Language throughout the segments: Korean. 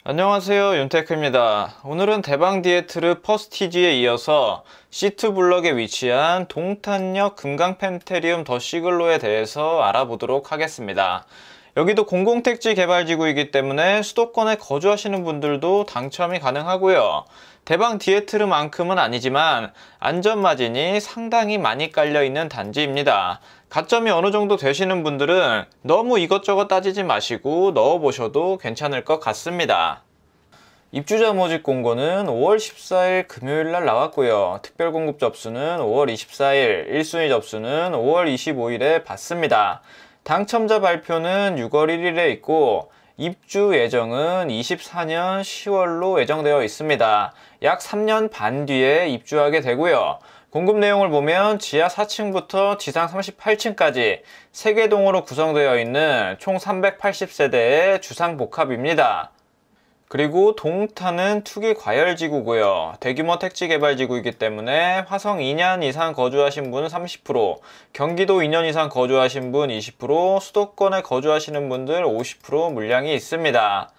안녕하세요, 윤테크입니다. 오늘은 대방디에트르 퍼스티지에 이어서 시트블럭에 위치한 동탄역 금강펜테리움 더 시글로에 대해서 알아보도록 하겠습니다. 여기도 공공택지 개발지구이기 때문에 수도권에 거주하시는 분들도 당첨이 가능하고요. 대방디에트르만큼은 아니지만 안전마진이 상당히 많이 깔려있는 단지입니다. 가점이 어느 정도 되시는 분들은 너무 이것저것 따지지 마시고 넣어보셔도 괜찮을 것 같습니다. 입주자 모집 공고는 5월 14일 금요일날 나왔고요. 특별공급 접수는 5월 24일, 1순위 접수는 5월 25일에 받습니다. 당첨자 발표는 6월 1일에 있고 입주 예정은 24년 10월로 예정되어 있습니다. 약 3년 반 뒤에 입주하게 되고요. 공급 내용을 보면 지하 4층부터 지상 38층까지 3개 동으로 구성되어 있는 총 380세대의 주상복합입니다. 그리고 동탄은 투기 과열지구고요. 대규모 택지개발지구이기 때문에 화성 2년 이상 거주하신 분 30%, 경기도 2년 이상 거주하신 분 20%, 수도권에 거주하시는 분들 50% 물량이 있습니다.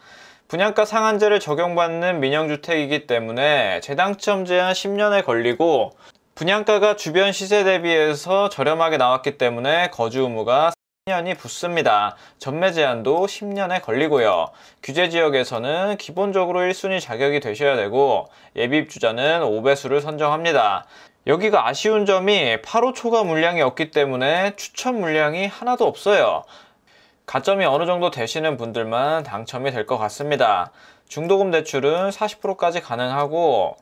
분양가 상한제를 적용받는 민영주택이기 때문에 재당첨 제한 10년에 걸리고 분양가가 주변 시세 대비해서 저렴하게 나왔기 때문에 거주 의무가 10년이 붙습니다. 전매 제한도 10년에 걸리고요. 규제 지역에서는 기본적으로 1순위 자격이 되셔야 되고 예비 입주자는 5배수를 선정합니다. 여기가 아쉬운 점이 8호 초과 물량이 없기 때문에 추천 물량이 하나도 없어요. 가점이 어느 정도 되시는 분들만 당첨이 될 것 같습니다. 중도금 대출은 40%까지 가능하고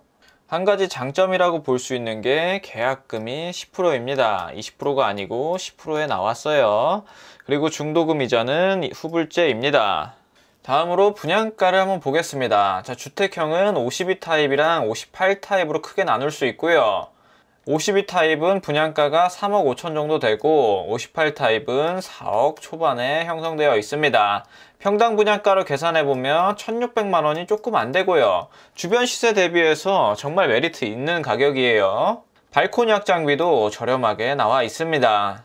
한 가지 장점이라고 볼 수 있는 게 계약금이 10%입니다. 20%가 아니고 10%에 나왔어요. 그리고 중도금 이자는 후불제입니다. 다음으로 분양가를 한번 보겠습니다. 자, 주택형은 52 타입이랑 58 타입으로 크게 나눌 수 있고요. 52 타입은 분양가가 3억 5천 정도 되고 58 타입은 4억 초반에 형성되어 있습니다. 평당 분양가로 계산해보면 1,600만 원이 조금 안 되고요. 주변 시세 대비해서 정말 메리트 있는 가격이에요. 발코니 확장비도 저렴하게 나와 있습니다.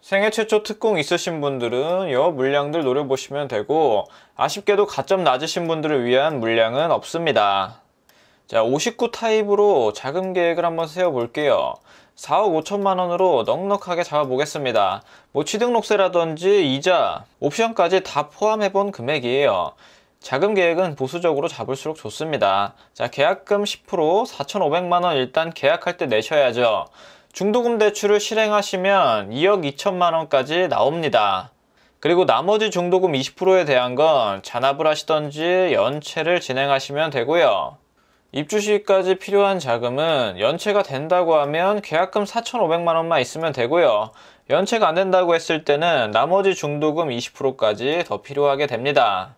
생애 최초 특공 있으신 분들은 이 물량들 노려보시면 되고 아쉽게도 가점 낮으신 분들을 위한 물량은 없습니다. 자, 59 타입으로 자금 계획을 한번 세워볼게요. 4억 5천만 원으로 넉넉하게 잡아보겠습니다. 뭐 취등록세라든지 이자, 옵션까지 다 포함해본 금액이에요. 자금 계획은 보수적으로 잡을수록 좋습니다. 자, 계약금 10% 4,500만 원 일단 계약할 때 내셔야죠. 중도금 대출을 실행하시면 2억 2천만 원까지 나옵니다. 그리고 나머지 중도금 20%에 대한 건 잔압을 하시던지 연체를 진행하시면 되고요. 입주 시기까지 필요한 자금은 연체가 된다고 하면 계약금 4,500만 원만 있으면 되고요. 연체가 안 된다고 했을 때는 나머지 중도금 20%까지 더 필요하게 됩니다.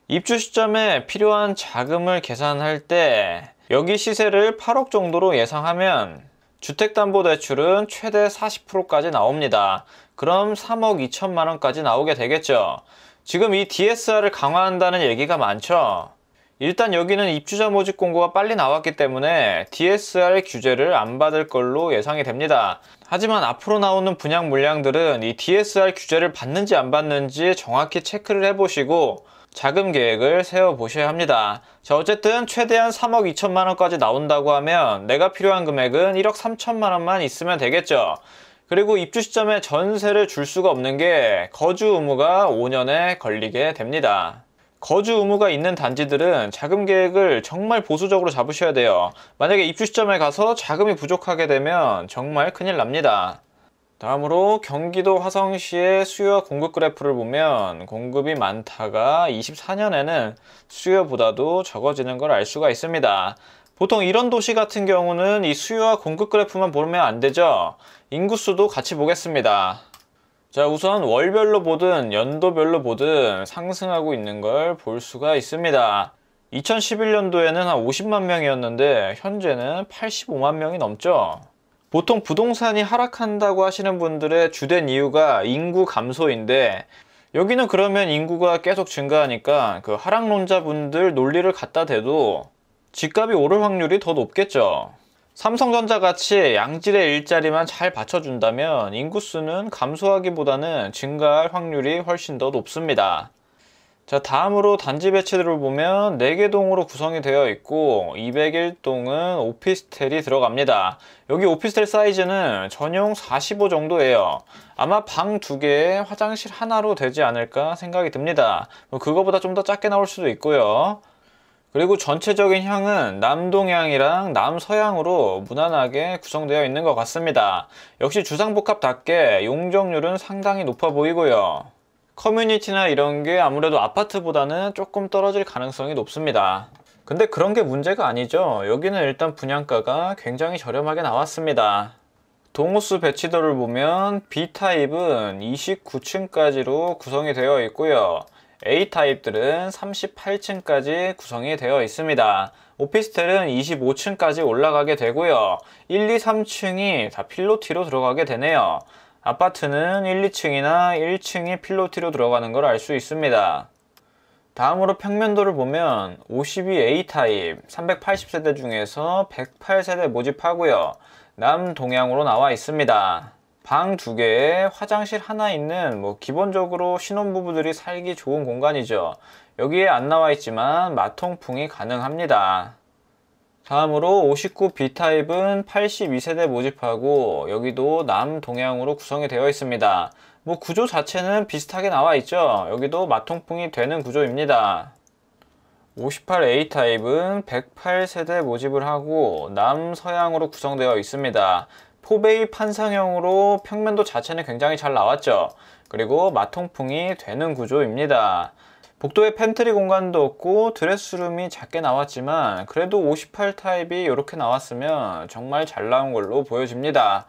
입주 시점에 필요한 자금을 계산할 때 여기 시세를 8억 정도로 예상하면 주택담보대출은 최대 40%까지 나옵니다. 그럼 3억 2천만 원까지 나오게 되겠죠. 지금 이 DSR을 강화한다는 얘기가 많죠. 일단 여기는 입주자 모집 공고가 빨리 나왔기 때문에 DSR 규제를 안 받을 걸로 예상이 됩니다. 하지만 앞으로 나오는 분양 물량들은 이 DSR 규제를 받는지 안 받는지 정확히 체크를 해보시고 자금 계획을 세워보셔야 합니다. 자, 어쨌든 최대한 3억 2천만 원까지 나온다고 하면 내가 필요한 금액은 1억 3천만 원만 있으면 되겠죠. 그리고 입주 시점에 전세를 줄 수가 없는 게 거주 의무가 5년에 걸리게 됩니다. 거주 의무가 있는 단지들은 자금 계획을 정말 보수적으로 잡으셔야 돼요. 만약에 입주 시점에 가서 자금이 부족하게 되면 정말 큰일 납니다. 다음으로 경기도 화성시의 수요와 공급 그래프를 보면 공급이 많다가 24년에는 수요보다도 적어지는 걸 알 수가 있습니다. 보통 이런 도시 같은 경우는 이 수요와 공급 그래프만 보면 안 되죠. 인구수도 같이 보겠습니다. 자, 우선 월별로 보든 연도별로 보든 상승하고 있는 걸 볼 수가 있습니다. 2011년도에는 한 50만 명이었는데 현재는 85만 명이 넘죠. 보통 부동산이 하락한다고 하시는 분들의 주된 이유가 인구 감소인데 여기는 그러면 인구가 계속 증가하니까 그 하락론자분들 논리를 갖다 대도 집값이 오를 확률이 더 높겠죠. 삼성전자 같이 양질의 일자리만 잘 받쳐준다면 인구수는 감소하기보다는 증가할 확률이 훨씬 더 높습니다. 자, 다음으로 단지 배치들을 보면 4개 동으로 구성이 되어 있고 201동은 오피스텔이 들어갑니다. 여기 오피스텔 사이즈는 전용 45 정도예요. 아마 방 2개에 화장실 하나로 되지 않을까 생각이 듭니다. 그거보다 좀 더 작게 나올 수도 있고요. 그리고 전체적인 향은 남동향이랑 남서향으로 무난하게 구성되어 있는 것 같습니다. 역시 주상복합답게 용적률은 상당히 높아 보이고요. 커뮤니티나 이런 게 아무래도 아파트보다는 조금 떨어질 가능성이 높습니다. 근데 그런 게 문제가 아니죠. 여기는 일단 분양가가 굉장히 저렴하게 나왔습니다. 동호수 배치도를 보면 B타입은 29층까지로 구성이 되어 있고요. A타입들은 38층까지 구성이 되어 있습니다. 오피스텔은 25층까지 올라가게 되고요. 1, 2, 3층이 다 필로티로 들어가게 되네요. 아파트는 1, 2층이나 1층이 필로티로 들어가는 걸 알 수 있습니다. 다음으로 평면도를 보면 52A 타입 380세대 중에서 108세대 모집하고요. 남동향으로 나와 있습니다. 방 2개에 화장실 하나 있는 기본적으로 신혼부부들이 살기 좋은 공간이죠. 여기에 안 나와 있지만 마통풍이 가능합니다. 다음으로 59B타입은 82세대 모집하고 여기도 남동향으로 구성이 되어 있습니다. 구조 자체는 비슷하게 나와 있죠. 여기도 마통풍이 되는 구조입니다. 58A타입은 108세대 모집을 하고 남서향으로 구성되어 있습니다. 포베이 판상형으로 평면도 자체는 굉장히 잘 나왔죠. 그리고 마통풍이 되는 구조입니다. 복도에 팬트리 공간도 없고 드레스룸이 작게 나왔지만 그래도 58 타입이 이렇게 나왔으면 정말 잘 나온 걸로 보여집니다.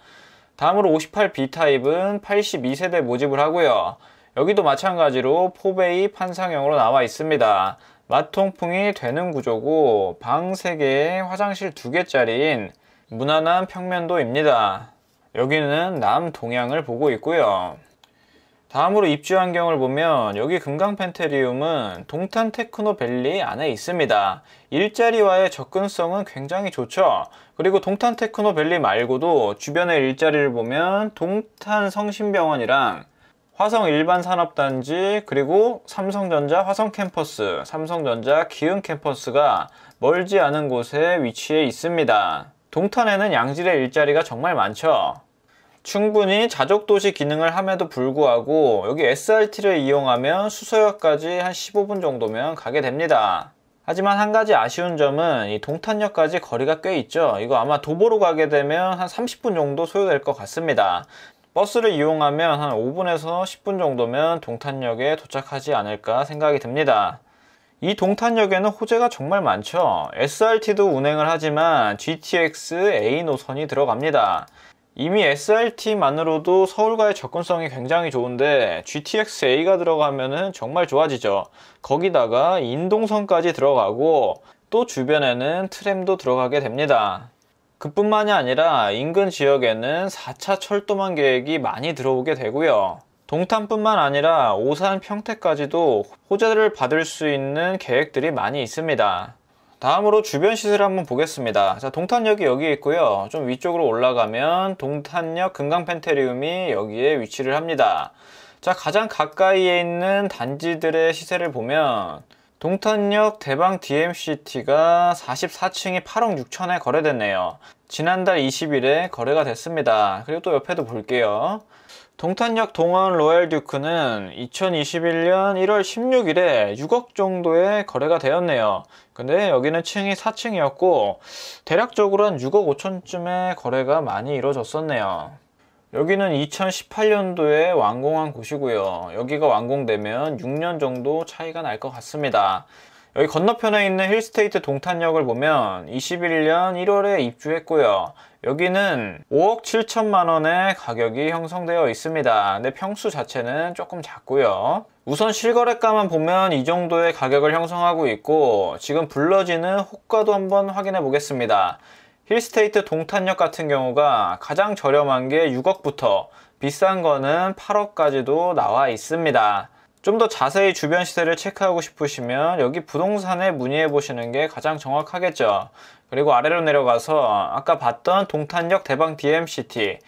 다음으로 58B 타입은 82세대 모집을 하고요. 여기도 마찬가지로 포베이 판상형으로 나와 있습니다. 마통풍이 되는 구조고 방 3개에 화장실 2개짜리인 무난한 평면도입니다. 여기는 남동향을 보고 있고요. 다음으로 입주 환경을 보면 여기 금강 펜테리움은 동탄 테크노밸리 안에 있습니다. 일자리와의 접근성은 굉장히 좋죠. 그리고 동탄 테크노밸리 말고도 주변의 일자리를 보면 동탄 성심병원이랑 화성 일반산업단지 그리고 삼성전자 화성캠퍼스, 삼성전자 기흥캠퍼스가 멀지 않은 곳에 위치해 있습니다. 동탄에는 양질의 일자리가 정말 많죠. 충분히 자족도시 기능을 함에도 불구하고 여기 SRT를 이용하면 수서역까지 한 15분 정도면 가게 됩니다. 하지만 한 가지 아쉬운 점은 이 동탄역까지 거리가 꽤 있죠. 이거 아마 도보로 가게 되면 한 30분 정도 소요될 것 같습니다. 버스를 이용하면 한 5분에서 10분 정도면 동탄역에 도착하지 않을까 생각이 듭니다. 이 동탄역에는 호재가 정말 많죠. SRT도 운행을 하지만 GTX A 노선이 들어갑니다. 이미 SRT만으로도 서울과의 접근성이 굉장히 좋은데 GTX A가 들어가면은 정말 좋아지죠. 거기다가 인동선까지 들어가고 또 주변에는 트램도 들어가게 됩니다. 그뿐만이 아니라 인근 지역에는 4차 철도망 계획이 많이 들어오게 되고요. 동탄뿐만 아니라 오산, 평택까지도 호재를 받을 수 있는 계획들이 많이 있습니다. 다음으로 주변 시세를 한번 보겠습니다. 자, 동탄역이 여기 있고요. 좀 위쪽으로 올라가면 동탄역 금강 펜테리움이 여기에 위치를 합니다. 자, 가장 가까이에 있는 단지들의 시세를 보면 동탄역 대방 DMCT가 44층이 8억 6천에 거래됐네요. 지난달 20일에 거래가 됐습니다. 그리고 또 옆에도 볼게요. 동탄역 동원 로얄 듀크는 2021년 1월 16일에 6억 정도에 거래가 되었네요. 근데 여기는 층이 4층이었고 대략적으로 한 6억 5천쯤에 거래가 많이 이루어졌었네요. 여기는 2018년도에 완공한 곳이고요. 여기가 완공되면 6년 정도 차이가 날 것 같습니다. 여기 건너편에 있는 힐스테이트 동탄역을 보면 21년 1월에 입주했고요. 여기는 5억 7천만 원의 가격이 형성되어 있습니다. 근데 평수 자체는 조금 작고요. 우선 실거래가만 보면 이 정도의 가격을 형성하고 있고 지금 불러지는 호가도 한번 확인해 보겠습니다. 힐스테이트 동탄역 같은 경우가 가장 저렴한 게 6억부터 비싼 거는 8억까지도 나와 있습니다. 좀 더 자세히 주변 시세를 체크하고 싶으시면 여기 부동산에 문의해 보시는 게 가장 정확하겠죠. 그리고 아래로 내려가서 아까 봤던 동탄역 대방 DMCT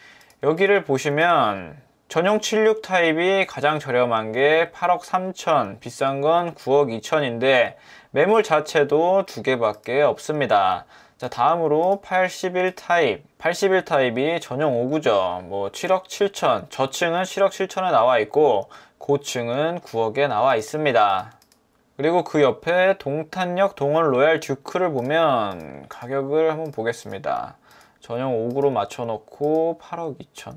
여기를 보시면 전용 76 타입이 가장 저렴한 게 8억 3천, 비싼 건 9억 2천인데 매물 자체도 두 개밖에 없습니다. 자, 다음으로 81 타입. 81 타입이 전용 5구죠. 뭐 7억 7천, 저층은 7억 7천에 나와 있고 고층은 9억에 나와 있습니다. 그리고 그 옆에 동탄역 동원 로얄 듀크를 보면 가격을 한번 보겠습니다. 전용 5구로 맞춰놓고 8억 2천.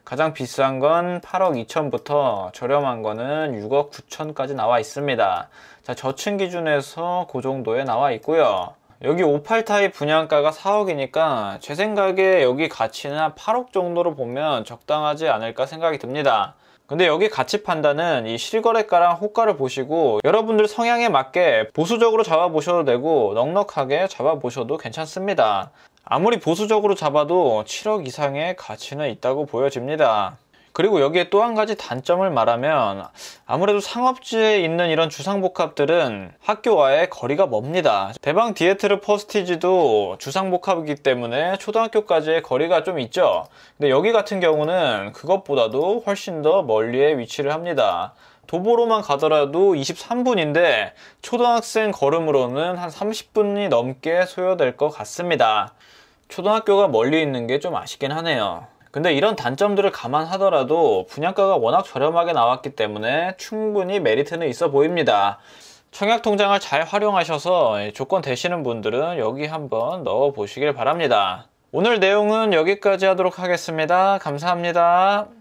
가장 비싼 건 8억 2천부터 저렴한 거는 6억 9천까지 나와 있습니다. 자, 저층 기준에서 그 정도에 나와 있고요. 여기 58 타입 분양가가 4억이니까 제 생각에 여기 가치는 한 8억 정도로 보면 적당하지 않을까 생각이 듭니다. 근데 여기 가치 판단은 이 실거래가랑 호가를 보시고 여러분들 성향에 맞게 보수적으로 잡아보셔도 되고 넉넉하게 잡아보셔도 괜찮습니다. 아무리 보수적으로 잡아도 7억 이상의 가치는 있다고 보여집니다. 그리고 여기에 또 한 가지 단점을 말하면 아무래도 상업지에 있는 이런 주상복합들은 학교와의 거리가 멉니다. 대방 디에트르 퍼스티지도 주상복합이기 때문에 초등학교까지의 거리가 좀 있죠. 근데 여기 같은 경우는 그것보다도 훨씬 더 멀리에 위치를 합니다. 도보로만 가더라도 23분인데 초등학생 걸음으로는 한 30분이 넘게 소요될 것 같습니다. 초등학교가 멀리 있는 게 좀 아쉽긴 하네요. 근데 이런 단점들을 감안하더라도 분양가가 워낙 저렴하게 나왔기 때문에 충분히 메리트는 있어 보입니다. 청약통장을 잘 활용하셔서 조건 되시는 분들은 여기 한번 넣어 보시길 바랍니다. 오늘 내용은 여기까지 하도록 하겠습니다. 감사합니다.